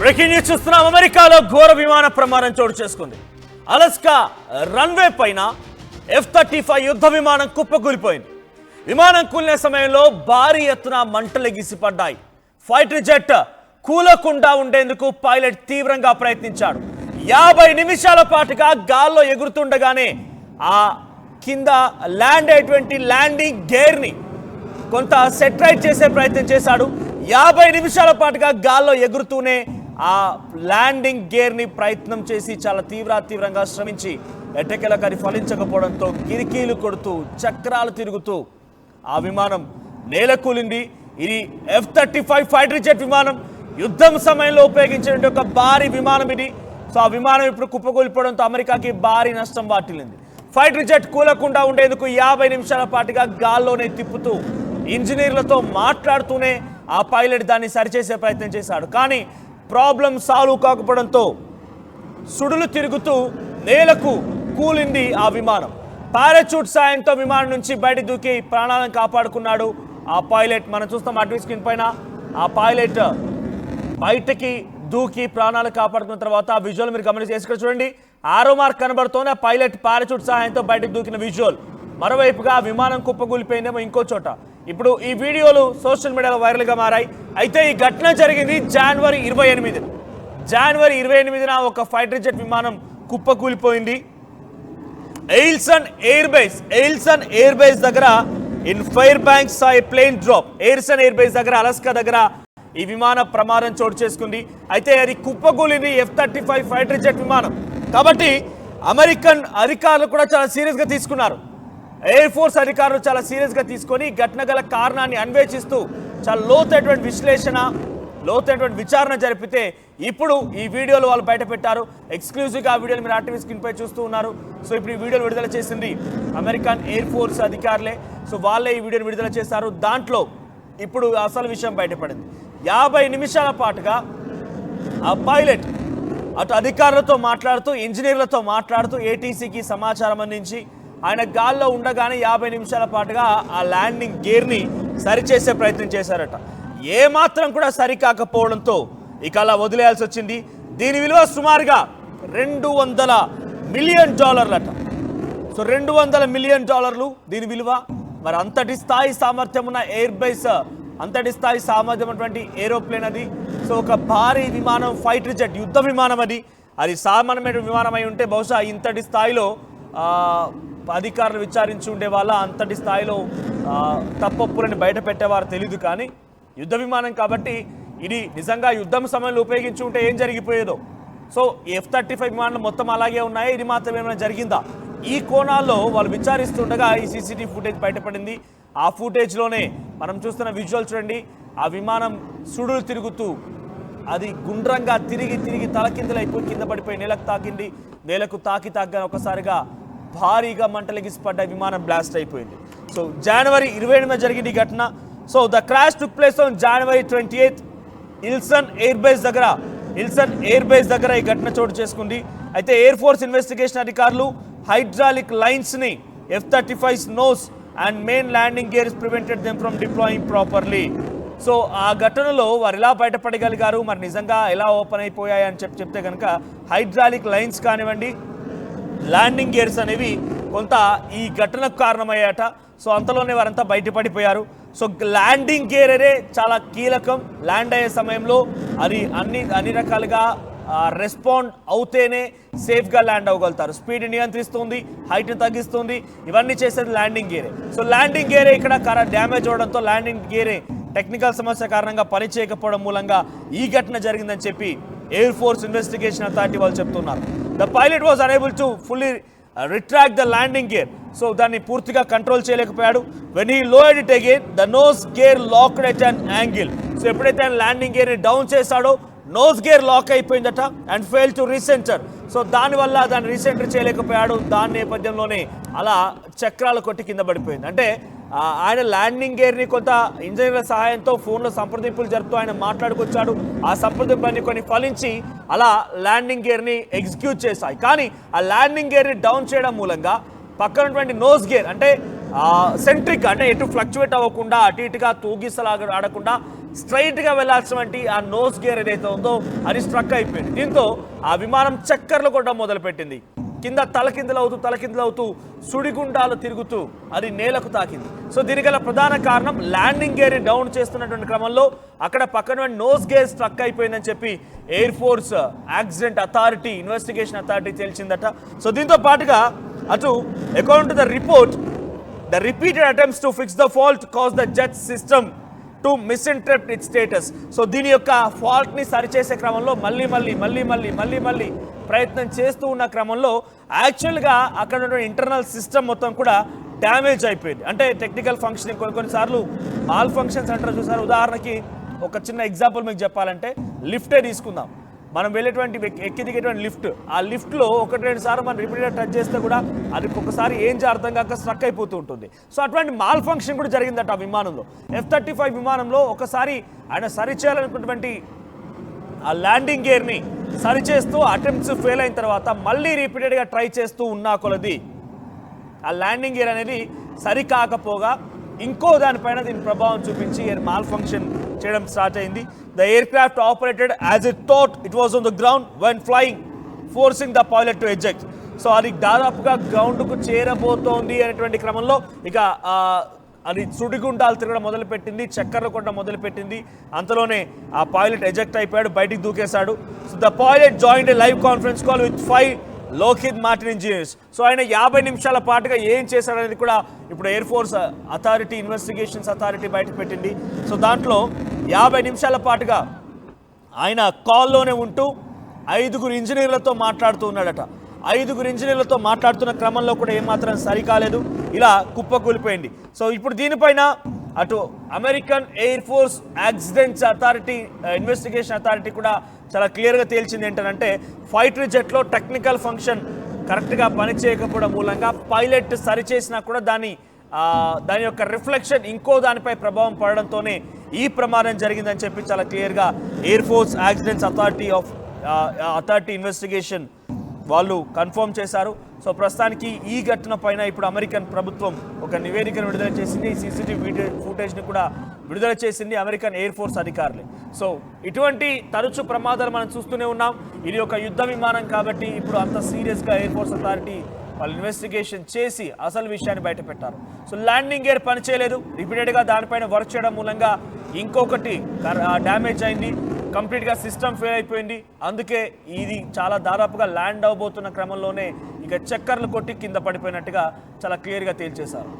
Breaking news చూస్తున్నాం. అమెరికాలో ఘోర విమాన ప్రమాదం చోటు చేసుకుంది. అలస్కా రన్వే పైన F-35 యుద్ధ విమానం కుప్పకూలిపోయింది. విమానం కూలిన సమయంలో భారీ ఎత్తున మంటలు ఎగిసిపడ్డాయి. ఫైటర్ జెట్ కూలకుండా ఉండేందుకు పైలట్ తీవ్రంగా ప్రయత్నించాడు. 50 నిమిషాల పాటుగా గాల్లో ఎగురుతుండగానే ఆ కింద ల్యాండ్ అయ్యేటువంటి ల్యాండింగ్ గేర్ని కొంత సెటరైట్ చేసే ప్రయత్నం చేశాడు. 50 నిమిషాల పాటుగా గాల్లో ఎగురుతూనే ఆ ల్యాండింగ్ గేర్ని ప్రయత్నం చేసి చాలా తీవ్రంగా శ్రమించి ఎట్టకేలకు అది ఫలించకపోవడంతో కిరికీలు కొడుతూ చక్రాలు తిరుగుతూ ఆ విమానం నేలకూలింది. ఇది F-35 ఫైటర్ జెట్ విమానం. యుద్ధం సమయంలో ఉపయోగించిన ఒక భారీ విమానం ఇది. సో ఆ విమానం ఇప్పుడు కుప్పకూలిపోవడంతో అమెరికాకి భారీ నష్టం వాటిల్లింది. ఫైటర్ జెట్ కూలకుండా ఉండేందుకు 50 నిమిషాల పాటుగా గాల్లోనే తిప్పుతూ ఇంజనీర్లతో మాట్లాడుతూనే ఆ పైలట్ దాన్ని సరిచేసే ప్రయత్నం చేశాడు. కానీ ప్రాబ్లం సాల్వ్ కాకపోవడంతో సుడులు తిరుగుతూ నేలకు కూలింది ఆ విమానం. పారాచూట్ సాయంతో విమానం నుంచి బయట దూకి ప్రాణాలను కాపాడుకున్నాడు ఆ పైలట్. మనం చూస్తాం అడ్వీ స్క్రీన్ పైన ఆ పైలట్ బయటకి దూకి ప్రాణాలు కాపాడుకున్న తర్వాత ఆ విజువల్ మీరు గమనించి ఇక్కడ చూడండి. ఆరో మార్క్ కనబడుతోంది. ఆ పైలట్ పారాచూట్ సహాయంతో బయటకు దూకిన విజువల్. మరోవైపుగా విమానం కుప్పకూలిపోయిందేమో ఇంకో చోట. ఇప్పుడు ఈ వీడియోలు సోషల్ మీడియాలో వైరల్గా మారాయి. అయితే ఈ ఘటన జరిగింది జనవరి 28న ఒక ఫైటర్ జెట్ విమానం కుప్పకూలిపోయింది. ఎయిల్సన్ ఎయిర్ బేస్ దగ్గర in Fairbanks plane drop. Eielson air base దగ్గర అలస్కా దగ్గర ఈ విమాన ప్రమాదం చోటు చేసుకుంది. అయితే అది కుప్పకూలింది F-35 ఫైటర్ జెట్ విమానం. కాబట్టి అమెరికన్ అధికారులు కూడా చాలా సీరియస్గా తీసుకున్నారు. ఎయిర్ ఫోర్స్ అధికారులు చాలా సీరియస్గా తీసుకొని ఘటన గల కారణాన్ని అన్వేషిస్తూ చాలా లోతైనటువంటి విచారణ జరిపితే ఇప్పుడు ఈ వీడియోలు వాళ్ళు బయట పెట్టారు. ఎక్స్క్లూజివ్గా ఆ వీడియోలు మీరు ఆర్టీవీ స్క్రీన్ పై చూస్తూ ఉన్నారు. సో ఇప్పుడు ఈ వీడియోలు విడుదల చేసింది అమెరికన్ ఎయిర్ ఫోర్స్ అధికారులే. సో వాళ్ళే ఈ వీడియోని విడుదల చేశారు. దాంట్లో ఇప్పుడు అసలు విషయం బయటపడింది. 50 నిమిషాల పాటుగా ఆ పైలట్ అటు అధికారులతో మాట్లాడుతూ ఇంజనీర్లతో మాట్లాడుతూ ఏటీసీకి సమాచారం అందించి ఆయన గాల్లో ఉండగానే 50 నిమిషాల పాటుగా ఆ ల్యాండింగ్ గేర్ని సరిచేసే ప్రయత్నం చేశారట. ఏమాత్రం కూడా సరికాకపోవడంతో ఇక అలా వదిలేయాల్సి వచ్చింది. దీని విలువ సుమారుగా $200 మిలియన్ అట. సో $200 మిలియన్ దీని విలువ. మరి అంతటి స్థాయి సామర్థ్యం ఉన్న ఎయిర్ బేస్, అంతటి స్థాయి సామర్థ్యం ఉన్నటువంటి ఏరోప్లేన్ అది. సో ఒక భారీ విమానం, ఫైటర్ జెట్ యుద్ధ విమానం అది సామాన్యమైన విమానం అయి ఉంటే బహుశా ఇంతటి స్థాయిలో అధికారులు విచారించి ఉండే వాళ్ళ అంతటి స్థాయిలో తప్పొప్పులని బయట పెట్టేవారు తెలియదు. కానీ యుద్ధ విమానం కాబట్టి ఇది నిజంగా యుద్ధం సమయంలో ఉపయోగించి ఉంటే ఏం జరిగిపోయేదో. సో F-35 విమానాలు మొత్తం అలాగే ఉన్నాయి. ఇది మాత్రం ఏమైనా జరిగిందా? ఈ కోణాల్లో వాళ్ళు విచారిస్తుండగా ఈ సీసీటీవీ ఫుటేజ్ బయటపడింది. ఆ ఫుటేజ్లోనే మనం చూస్తున్న విజువల్ చూడండి. ఆ విమానం సుడులు తిరుగుతూ అది గుండ్రంగా తిరిగి తలకిందులైపోయి కింద పడిపోయి నేలకు తాకి ఒకసారిగా భారీగా మంటలెగిసిపడ్డ విమానం బ్లాస్ట్ అయిపోయింది. సో జనవరి 28న జరిగింది ఈ ఘటన. So the crash took place on January 28th Eielson air base దగ్గర ఈ ఘటన చోటు చేసుకుంది. అయితే ఎయిర్ ఫోర్స్ ఇన్వెస్టిగేషన్ అధికారులు హైడ్రాలిక్ లైన్స్ని F-35's nose and main landing gears prevented them from deploying properly. So ఆ ఘటనలో వారు ఎలా బయటపడగలిగారు, మరి నిజంగా ఎలా ఓపెన్ అయిపోయాయి అని చెప్తే కనుక హైడ్రాలిక్ లైన్స్ కానివ్వండి, ల్యాండింగ్ గేర్స్ అనేవి కొంత ఈ ఘటనకు కారణమయ్యాట. సో అంతలోనే వారంతా బయటపడిపోయారు. సో ల్యాండింగ్ గేర్ అనే చాలా కీలకం. ల్యాండ్ అయ్యే సమయంలో అది అన్ని రకాలుగా రెస్పాండ్ అవుతేనే సేఫ్గా ల్యాండ్ అవ్వగలుగుతారు. స్పీడ్ నియంత్రిస్తుంది, హైట్ని తగ్గిస్తుంది, ఇవన్నీ చేసేది ల్యాండింగ్ గేరే. సో ల్యాండింగ్ గేరే ఇక్కడ డ్యామేజ్ అవడంతో ల్యాండింగ్ గేరే టెక్నికల్ సమస్య కారణంగా పనిచేయకపోవడం మూలంగా ఈ ఘటన జరిగిందని చెప్పి ఎయిర్ ఫోర్స్ ఇన్వెస్టిగేషన్ అథారిటీ వాళ్ళు చెప్తున్నారు. The pilot was unable to fully retract the landing gear. So దాన్ని పూర్తిగా కంట్రోల్ చేయలేకపోయాడు. When he lowered it again the nose gear locked at an angle. So ఎప్పుడైతే ఆయన ల్యాండింగ్ గేర్ని డౌన్ చేశాడో nose gear lock అయిపోయిందట and fail to recenter. So దానివల్ల దాన్ని రీసెంటర్ చేయలేకపోయాడు. దాని నేపథ్యంలోనే అలా చక్రాలు కొట్టి కింద పడిపోయింది. అంటే ఆయన ల్యాండింగ్ గేర్ని కొంత ఇంజనీర్ల సహాయంతో ఫోన్లో సంప్రదింపులు జరుపుతూ ఆయన మాట్లాడుకొచ్చాడు. ఆ సంప్రదింపులన్నీ కొన్ని ఫలించి అలా ల్యాండింగ్ గేర్ని ఎగ్జిక్యూట్ చేశాయి. కానీ ఆ ల్యాండింగ్ గేర్ని డౌన్ చేయడం మూలంగా పక్కనటువంటి నోస్ గేర్ అంటే సెంట్రిక్ అంటే ఎటు ఫ్లక్చువేట్ అవ్వకుండా అటు ఇటుగా తూగిసలాగా ఆడకుండా స్ట్రైట్గా వెళ్లాల్సినటువంటి ఆ నోస్ గేర్ ఏదైతే ఉందో అది స్ట్రక్ అయిపోయింది. దీంతో ఆ విమానం చక్కర్లు కొట్టడం మొదలుపెట్టింది. కింద తలకిందులవుతూ సుడిగుండాలు తిరుగుతూ అది నేలకు తాకింది. సో దీనిగల ప్రధాన కారణం ల్యాండింగ్ గేర్ డౌన్ చేస్తున్నటువంటి క్రమంలో అక్కడ పక్కన నోస్ గేర్ స్ట్రక్ అయిపోయిందని చెప్పి air force accident authority investigation authority తెలిసిందట. సో దీంతో పాటుగా అటు according to the report, the repeated attempts to fix the fault caused the jet system to misinterpret its status. So దీని యొక్క ఫాల్ట్ని సరిచేసే క్రమంలో మళ్ళీ ప్రయత్నం చేస్తూ ఉన్న క్రమంలో యాక్చువల్గా అక్కడ ఉన్న ఇంటర్నల్ సిస్టమ్ మొత్తం కూడా డ్యామేజ్ అయిపోయింది. అంటే టెక్నికల్ ఫంక్షనింగ్ కొన్నిసార్లు మాల్ ఫంక్షన్స్ అంటారు చూసారు. ఉదాహరణకి ఒక చిన్న ఎగ్జాంపుల్ మీకు చెప్పాలంటే లిఫ్టే తీసుకుందాం. మనం వెళ్ళేటువంటి ఎక్కి దిగేటువంటి లిఫ్ట్, ఆ లిఫ్ట్లో 1-2 సార్లు మనం రిపీటెడ్ టచ్ చేస్తే కూడా అది ఒకసారి ఏం అర్థం కాక స్ట్రక్ అయిపోతూ ఉంటుంది. సో అటువంటి మాల్ ఫంక్షన్ కూడా జరిగిందట ఆ విమానంలో. F-35 విమానంలో ఒకసారి ఆయన సరిచేయాలనుకున్నటువంటి ఆ ల్యాండింగ్ గేర్ని సరిచేస్తూ అటెంప్ట్స్ ఫెయిల్ అయిన తర్వాత మళ్ళీ రిపీటెడ్గా ట్రై చేస్తూ ఉన్నా కొలది ఆ ల్యాండింగ్ గేర్ అనేది సరికాకపోగా ఇంకో దానిపైన దీని ప్రభావం చూపించి మాల్ ఫంక్షన్ చేయడం స్టార్ట్ అయింది. The air craft operated as it thought it was on the ground when flying, forcing the pilot to eject. So అది దాదాపుగా గ్రౌండ్కు చేరబోతోంది అనేటువంటి క్రమంలో ఇక అది సుడిగుండాలు తిరగడం మొదలుపెట్టింది, చక్కర్లు కొట్టడం మొదలుపెట్టింది. అంతలోనే ఆ పైలట్ ఎజెక్ట్ అయిపోయాడు, బయటికి దూకేశాడు. So the pilot joined a live conference call with 5 Lockheed Martin engineers. So ఆయన 50 నిమిషాల పాటుగా ఏం చేశాడనేది కూడా ఇప్పుడు air force authority investigations authority బయట పెట్టింది. సో దాంట్లో 50 నిమిషాల పాటుగా ఆయన కాల్లోనే ఉంటూ 5 ఇంజనీర్లతో మాట్లాడుతూ ఉన్నాడట. 5 ఇంజనీర్లతో మాట్లాడుతున్న క్రమంలో కూడా ఏమాత్రం సరికాలేదు, ఇలా కుప్పకూలిపోయింది. సో ఇప్పుడు దీనిపైన అటు American air force accidents authority investigation authority కూడా చాలా క్లియర్గా తేల్చింది ఏంటంటే ఫైటర్ జెట్లో టెక్నికల్ ఫంక్షన్ కరెక్ట్గా పనిచేయకపోవడం మూలంగా పైలట్ సరిచేసినా కూడా దాని యొక్క రిఫ్లెక్షన్ ఇంకో దానిపై ప్రభావం పడడంతోనే ఈ ప్రమాదం జరిగిందని చెప్పి చాలా క్లియర్గా air force accidents authority investigation వాళ్ళు కన్ఫర్మ్ చేశారు. సో ప్రస్తుతానికి ఈ ఘటన పైన ఇప్పుడు అమెరికన్ ప్రభుత్వం ఒక నివేదికను విడుదల చేసింది. CCTV ఫుటేజ్ని కూడా విడుదల చేసింది అమెరికన్ ఎయిర్ ఫోర్స్ అధికారులు. సో ఇటువంటి తరచు ప్రమాదాలు మనం చూస్తూనే ఉన్నాం. ఇది ఒక యుద్ధ విమానం కాబట్టి ఇప్పుడు అంత సీరియస్గా ఎయిర్ ఫోర్స్ అథారిటీ వాళ్ళు ఇన్వెస్టిగేషన్ చేసి అసలు విషయాన్ని బయట పెట్టారు. సో ల్యాండింగ్ గేర్ పనిచేయలేదు, రిపీటెడ్గా దానిపైన వర్క్ చేయడం మూలంగా ఇంకొకటి డ్యామేజ్ అయింది, కంప్లీట్గా సిస్టమ్ ఫెయిల్ అయిపోయింది. అందుకే ఇది చాలా దాదాపుగా ల్యాండ్ అవబోతున్న క్రమంలోనే ఇక చక్కర్లు కొట్టి కింద పడిపోయినట్టుగా చాలా క్లియర్గా తేల్చేశారు.